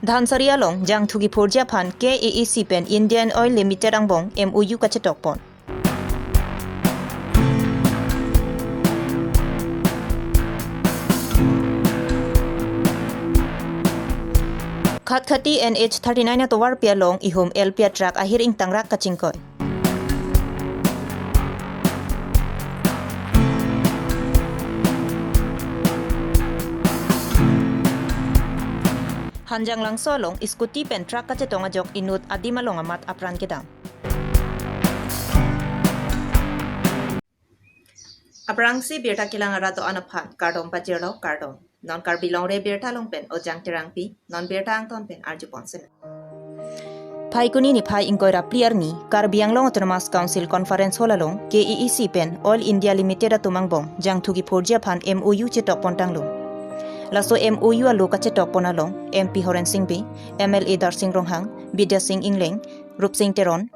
Dhansari along jang thugi phorja phan KEEC pen Indian Oil Limited angbong MOU kachetok pon. Khat-khati NH39 na towar pia long ihom LPA track ahir ing tangrak kachingkoy. Hanjang lang solong iskuti pen truck kachetong ajok inut adimalong amat apran kedam. Aprang si birta kilang arato anaphat kardom pajero kardom. Non karbilong re birta long pen o jang tirang pi non birta ang ton pen arju ponsen. Pai kuni ni pai ingkoy rapliar ni Karbiang Long Autonomous Council Conference holalong KEEC pen Oil India Limited atumangbong jang thugi phorja phan MOU chetok pontang long. Laso MOU alu kachetok ponalong MP Horen Singh B, MLA Darsing Ronghang, Bidya Singh Ingling, Rup Singh Teron,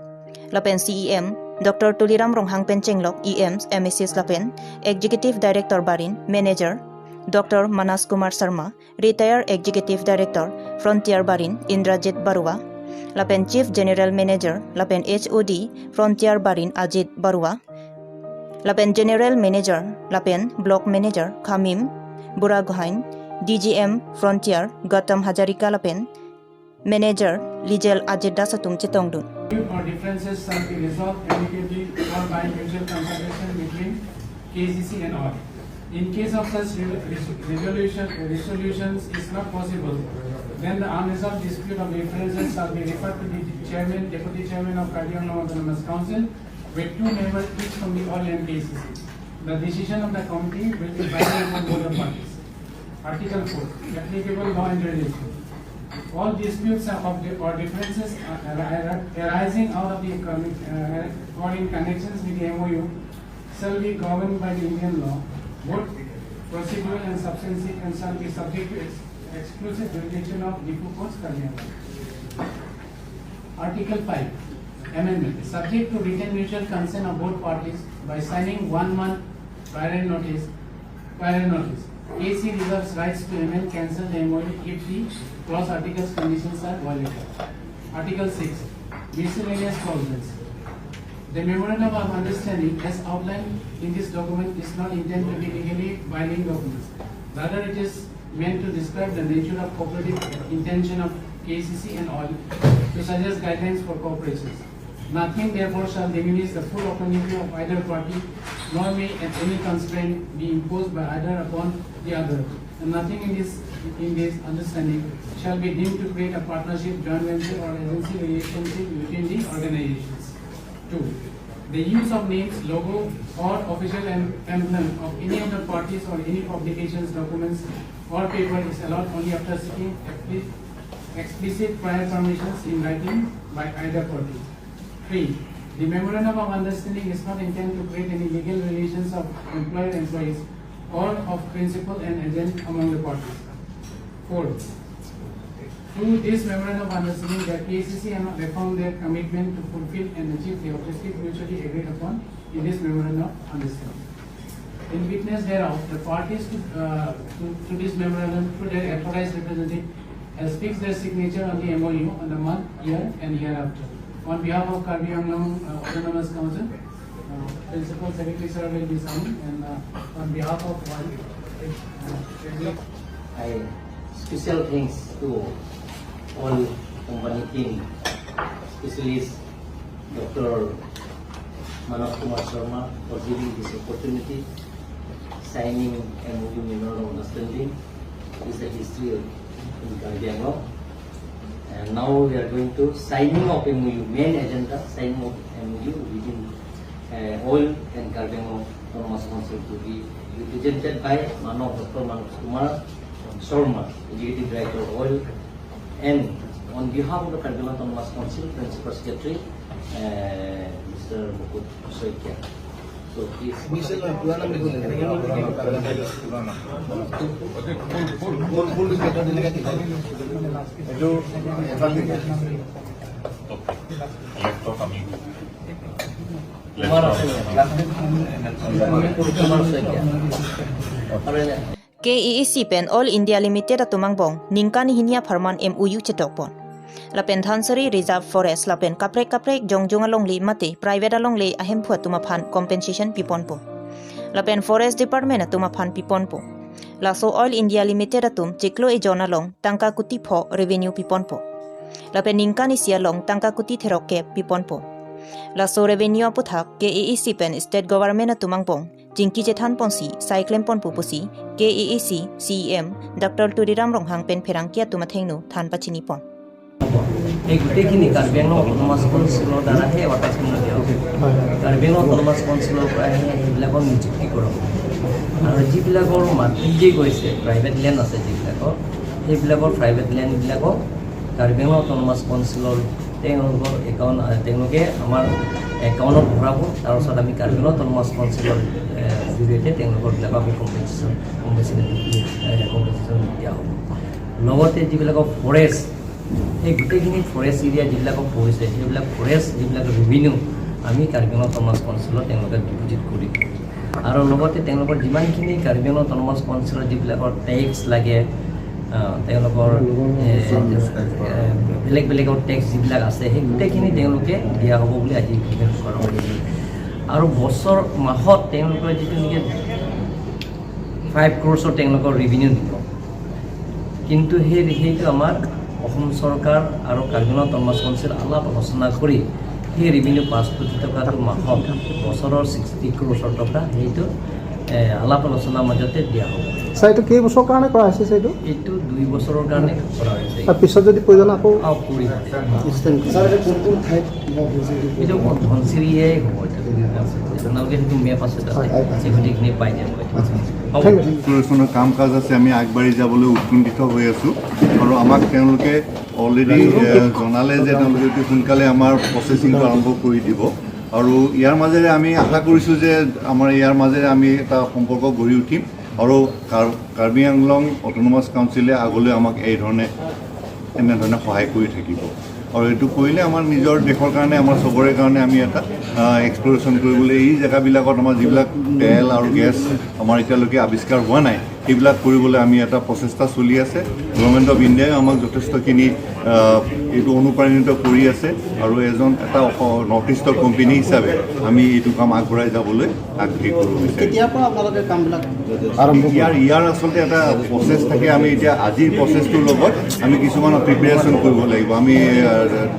Lapen CEM, Dr. Tuliram Ronghang Penchenglok, EMs, MSCs Lapen, Executive Director Barin, Manager, Dr. Manas Kumar Sharma, Retired Executive Director, Frontier Barin, Indrajit Barua, Lapen Chief General Manager, Lapen HOD, Frontier Barin, Ajit Barua, Lapen General Manager, Lapen Block Manager, Khamim, Buragohain, DGM Frontier Gautam Hajarika Lapen, Manager Lijel Ajit Dasatum Chitongdun. Or differences shall be resolved amicably or by mutual consultation between KCC and all. In case of such resolutions is not possible, then the unresolved dispute of differences shall be referred to the chairman, deputy chairman of Karbiang Long Autonomous Council, with 2 members each from the all and KCC. The decision of the committee will be binding upon both the parties. Article 4. Applicable law and regulation. All disputes or differences arising out of the or in connections with the MOU shall be governed by the Indian law, both procedural and substantive, and shall be subject to exclusive jurisdiction of the Courts Karbiang. Article 5. Amendment. Subject to written mutual consent of both parties by signing 1 month prior notice. AC reserves rights to amend, cancel the MOU if the clause articles conditions are violated. Article 6. Miscellaneous clauses. The memorandum of understanding as outlined in this document is not intended to be legally binding documents. Rather, it is meant to describe the nature of cooperative intention of KCC and oil to suggest guidelines for cooperation. Nothing therefore shall diminish the full autonomy of either party, nor may any constraint be imposed by either upon the other. And nothing in this understanding shall be deemed to create a partnership, joint venture or agency relationship between the organizations. 2. The use of names, logo or official emblem of any of the parties or any publications, documents or paper is allowed only after seeking explicit prior permissions in writing by either party. 3. The memorandum of understanding is not intended to create any legal relations of employer-employees or of principal and agent among the parties. 4. Through this memorandum of understanding, the KCC have affirmed their commitment to fulfill and achieve the objectives mutually agreed upon in this memorandum of understanding. In witness thereof, the parties to this memorandum through their authorized representative has fixed their signature on the MOU on the month, year and hereafter. On behalf of Karbiang Long Autonomous Council, Principal Secretary Sir will be signing, and on behalf of I special thanks to all company team, especially Dr. Manas Kumar Sharma for giving this opportunity. Signing MOU memorandum of understanding is the history in Karbiang Long. And now we are going to signing of MOU, main agenda, signing of MOU within Oil and Karbiang Long Autonomous Council to be represented by Dr. Manas Kumar Sharma, Executive Director of Oil, and on behalf of the Karbiang Long Autonomous Council, Principal Secretary, Mr. Mukut Soikia. So please. KEEC pen All India Limited atumang bong ningkani hinia farman MOU cetok pon. Lapen Dhansari Reserve Forest lapen kaprek jongjong along li mate private along li ahem phu atuma phan compensation pipon po. Lapen Forest Department atuma phan pipon po. Laso Oil India Limited atum chiklo e jona long tangka kuti pho revenue pipon po. Lapen ningkani sia long tangka kuti theroke pipon po. Laso revenue aputhak KEEC pen state government atumang bong Jingki Jethan Ponsi, Cyclem Pon Pupusi, KEEC, CEM, Dr. Turiram Ronghang Pen Perangkia Tumathengnu, Than Pachini Pon. এই গোটেইখিনি Karbi Anglong autonomous কাউন্সিলৰ দ্বাৰাহে advertisement দিয়া হ'ব Karbi Anglong autonomous কাউন্সিলৰ পৰাহে সেইবিলাকৰ নিযুক্তি কৰক আৰু যিবিলাকৰ মাটি যে গৈছে প্ৰাইভেট লেণ্ড আছে যিবিলাকৰ সেইবিলাকৰ প্ৰাইভেট লেণ্ডবিলাকক কাৰ্বি আংলং অট'নমাছ কাউন্সিলৰ তেওঁলোকে আমাৰ একাউণ্টত ভৰাব তাৰপিছত আমি কাৰ্বি আংলং অট'নমাছ কাউন্সিলৰ জৰিয়তে তেওঁলোকৰবিলাকক আমি কম্পেনচেশ্যন দিয়া হ'ব লগতে যিবিলাকৰ ফৰেষ্ট এই গোটেইখিনি ফৰেষ্ট এৰিয়া যিবিলাকক পৰিছে সেইবিলাক ফৰেষ্ট যিবিলাক ৰেভিনিউ আমি কাৰ্বি আংলং অট'নমাছ কাউন্সিলত তেওঁলোকে ডিপজিট কৰি দিওঁ আৰু লগতে তেওঁলোকৰ যিমানখিনি কাৰ্বি আংলং অট'নমাছ কাউন্সিলৰ যিবিলাকৰ টেক্স লাগে তেওঁলোকৰ বেলেগৰ টেক্স যিবিলাক আছে সেই গোটেইখিনি তেওঁলোকে দিয়া হ'ব বুলি আজি ইমপ্লিমেণ্ট কৰা হৈছে আৰু বছৰ মাহত তেওঁলোকৰ যিটো নেকি 5 crores তেওঁলোকৰ ৰেভিনিউ দিব কিন্তু সেইটো আমাৰ অসম চৰকাৰ আৰু কাৰ্বি আংলং অট'নমাছ কাউন্সিল আলাপ আলোচনা কৰি সেই ৰেভিনিউ 5 কোটি টকাটো মাহত বছৰৰ 60 crores টকা সেইটো আলাপ আলোচনাৰ মাজতে দিয়া হ'ব স্যাৰ এইটো কেইবছৰৰ কাৰণে কৰা হৈছে স্যাৰ এইটো 2 বছৰৰ কাৰণে কৰা হৈছে তাৰ পিছত যদি প্ৰয়োজন আকৌ কৰি স্যাৰ এইটো কোনটো ঠাইত এইটো ধনচিৰিয়ে হ'ব আপোনালোকে সেইটো মেপ আছে তাতে সেইখিনি পাই যাব এক্সপ্ল'ৰেশ্যনৰ কাম কাজ আছে আমি আগবাঢ়ি যাবলৈ উৎকণ্ঠিত হৈ আছোঁ আৰু আমাক তেওঁলোকে অলৰেডি জনালে যে তেওঁলোকে অতি সোনকালে আমাৰ প্ৰচেছিংটো আৰম্ভ কৰি দিব আৰু ইয়াৰ মাজেৰে আমি আশা কৰিছোঁ যে আমাৰ ইয়াৰ মাজেৰে আমি এটা সম্পৰ্ক গঢ়ি উঠিম আৰু কাৰ্বি আংলং অট'নমাছ কাউন্সিলে আগলৈ আমাক এনেধৰণে সহায় কৰি থাকিব আৰু এইটো কৰিলে আমাৰ নিজৰ দেশৰ কাৰণে আমাৰ চবৰে কাৰণে আমি এটা এক্সপ্ল'ৰেশ্যন কৰিবলৈ এই জেগাবিলাকত আমাৰ যিবিলাক তেল আৰু গেছ আমাৰ এতিয়ালৈকে আৱিষ্কাৰ হোৱা নাই সেইবিলাক কৰিবলৈ আমি এটা প্ৰচেষ্টা চলি আছে গভৰ্ণমেণ্ট অফ ইণ্ডিয়াই আমাক যথেষ্টখিনি এইটো অনুপ্ৰাণিত কৰি আছে আৰু এটা নৰ্থ ইষ্টৰ কোম্পানী হিচাপে আমি এইটো কাম আগবঢ়াই যাবলৈ আগ্ৰহী কৰিব বিচাৰিছোঁ কেতিয়াৰ পৰা আপোনালোকে কামবিলাক আৰম্ভ ইয়াৰ আচলতে এটা প্ৰচেছ থাকে আমি এতিয়া আজিৰ প্ৰচেছটোৰ লগত আমি কিছুমান প্ৰিপেৰেশ্যন কৰিব লাগিব আমি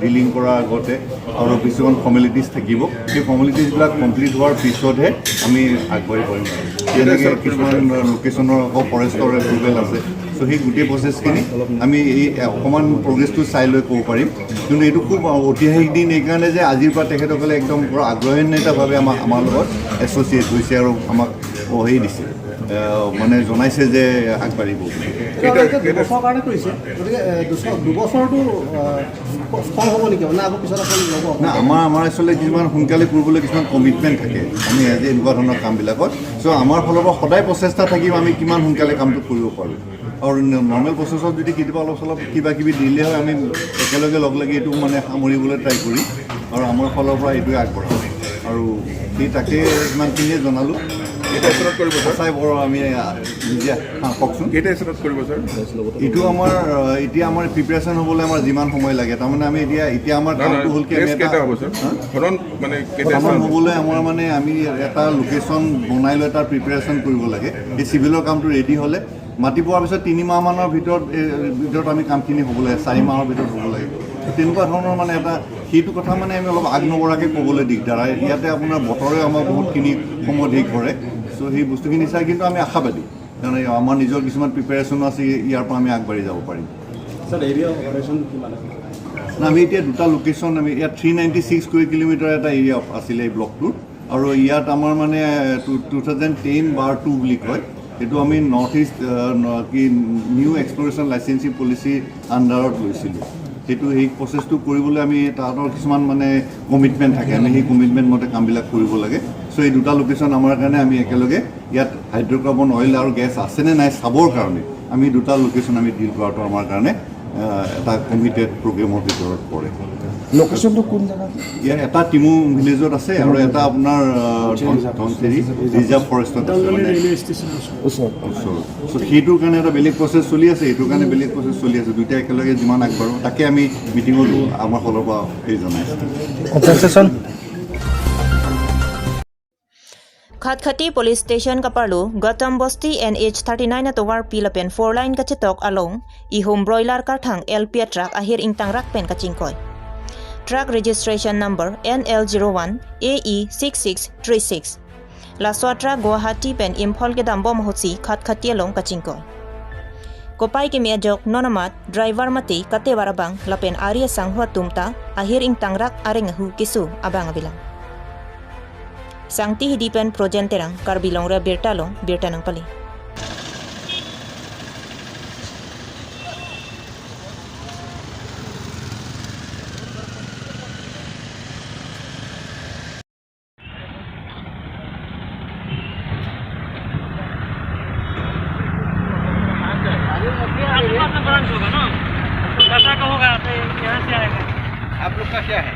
ডিলিং কৰাৰ আগতে আৰু কিছুমান ফৰ্মেলিটিজ থাকিব সেই ফৰ্মেলিটিজবিলাক কমপ্লিট হোৱাৰ পিছতহে আমি আগবাঢ়ি পাৰিম যেনেকৈ কিছুমান লোকেশ্যনৰ আকৌ ফৰেষ্টৰ এপ্ৰুভেল আছে চ' সেই গোটেই প্ৰচেছখিনি আমি এই অকণমান প্ৰগ্ৰেছটো চাই লৈ ক'ব পাৰিম কিন্তু এইটো খুব ঐতিহাসিক দিন এইকাৰণে যে আজিৰ পৰা তেখেতসকলে একদম পূৰা আগ্ৰহান্বিতভাৱে আমাৰ লগত এছ'চিয়েট হৈছে আৰু আমাক হেৰি দিছে মানে জনাইছে যে আগবাঢ়িব দুবছৰৰ কাৰণে কৰিছে গতিকে দুবছৰটো স্থল হ'ব নেকি মানে আকৌ পিছত আপুনি ল'ব না আমাৰ আচলতে কিছুমান সোনকালে কৰিবলৈ কিছুমান কমিটমেণ্ট থাকে আমি আজি এনেকুৱা ধৰণৰ কামবিলাকত চ' আমাৰ ফালৰ পৰা সদায় প্ৰচেষ্টা থাকিব আমি কিমান সোনকালে কামটো কৰিব পাৰোঁ আৰু নৰ্মেল প্ৰচেছত যদি কেতিয়াবা অলপ কিবা কিবি দিলে হয় আমি একেলগে লগ লাগি এইটো মানে সামৰিবলৈ ট্ৰাই কৰি আৰু আমাৰ ফালৰ পৰা এইটোৱে আগবঢ়াম আৰু সেই তাকে ইমানখিনিয়ে জনালোঁ চাই বৰ আমি নিজে কওকচোন এইটো আমাৰ এতিয়া আমাৰ প্ৰিপেৰেশ্যন হ'বলৈ আমাৰ যিমান সময় লাগে তাৰমানে আমি এতিয়া আমাৰ কামটো হ'ল কি আমাৰ হ'বলৈ আমাৰ মানে আমি এটা লোকেশ্যন বনাই লৈ তাৰ প্ৰিপেৰেশ্যন কৰিব লাগে এই চিভিলৰ কামটো ৰেডি হ'লে মাটি পোৱাৰ পিছত 3 মাহমানৰ ভিতৰত আমি কামখিনি হ'ব লাগে 4 মাহৰ ভিতৰত হ'ব লাগে তেনেকুৱা ধৰণৰ মানে এটা সেইটো কথা মানে আমি অলপ আগ নবঢ়াকৈ ক'বলৈ দিগদাৰ ইয়াতে আপোনাৰ বতৰে আমাৰ বহুতখিনি সময় শেষ কৰে চ' সেই বস্তুখিনি চাই কিন্তু আমি আশাবাদী কাৰণ আমাৰ নিজৰ কিছুমান প্ৰিপেৰেশ্যনো আছে ইয়াৰ পৰা আমি আগবাঢ়ি যাব পাৰিম আমি এতিয়া দুটা লোকেশ্যন আমি ইয়াত 396 স্কুৱেৰ কিলোমিটাৰ এটা এৰিয়া আছিলে এই ব্লকটোৰ আৰু ইয়াত আমাৰ মানে 2010/2 বুলি কয় এইটো আমি north east new exploration licensing policy আণ্ডাৰত লৈছিলোঁ সেইটো সেই প্ৰচেছটো কৰিবলৈ আমি তাহাঁতৰ কিছুমান মানে কমিটমেণ্ট থাকে আমি সেই কমিটমেণ্ট মতে কামবিলাক কৰিব লাগে চ' এই দুটা লোকেশ্যন আমাৰ কাৰণে আমি একেলগে ইয়াত হাইড্ৰ'কাৰ্বন অইল আৰু গেছ আছেনে নাই চাবৰ কাৰণে আমি দুটা লোকেশ্যন আমি ডিল কৰাটো আমাৰ কাৰণে এটা কমিটেড প্ৰগ্ৰেমৰ ভিতৰত পৰে লোকেশ্যনটো কোন জেগাত? ইয়াৰ এটা টিমু ভিলেজত আছে আৰু এটা আপোনাৰ ধনচিৰি ৰিজাৰ্ভ ফৰেষ্টত আছে মানে ওচৰত। চ' সেইটোৰ কাৰণে এটা বেলেগ প্ৰচেছ চলি আছে, এইটোৰ কাৰণে বেলেগ প্ৰচেছ চলি আছে। দুইটা একেলগে যিমান আগবাঢ়ো তাকে আমি মিটিঙতো আমাৰ ফালৰ পৰা এই জনাইছোঁ। Compensation Khatkhati Police Station Kaparlu, Gautam Bosti NH 39 at war pilapen 4 line kachitok along, ihum broiler karthang LP truck ahir ingtang rakpen kachingkoy. Truck registration number NL01 AE 6636. Laswa truck Guwahati pen Imphal ke dambo mahotsi Khatkhati along kachingkoy. Kopay ke miajok nonamat driver mati kate warabang lapen Arya Sanghua tumta ahir ingtang rak arengahu kisu abang abilang. Sangti hidipen projenterang karbilong re birtalong birtanang pali. आप लोग का क्या है?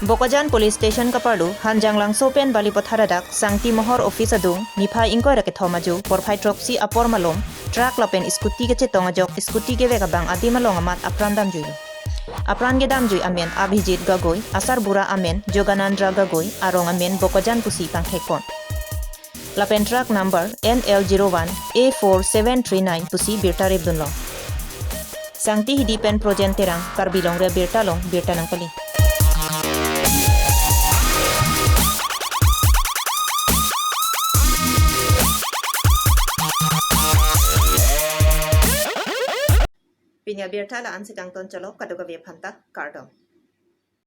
Bokajan Police Station Kaparlu, Hanjang lang sopen bali potharadak, Sangti Mohor Office adung, Niphai ingkoy rake thomaju, porphai tropsi apor malom, truck lapen skuti ke chetong ajok, skuti ke vegabang adi malong amat apran dam juilu. Apran ge dam jui amen Abhijit Gagoi, Asar Bura amen Joganandra Gagoi, arong amen Bokajan Pusi pangkhekon. Lapen truck number NL01 A4739 Pusi Birta Rebdunlong. Sangti hidipen projenterang, karbilong re birtalong, birtanang pali. Pinya birtala an sikang ton chalok kaduga vepanta kardom.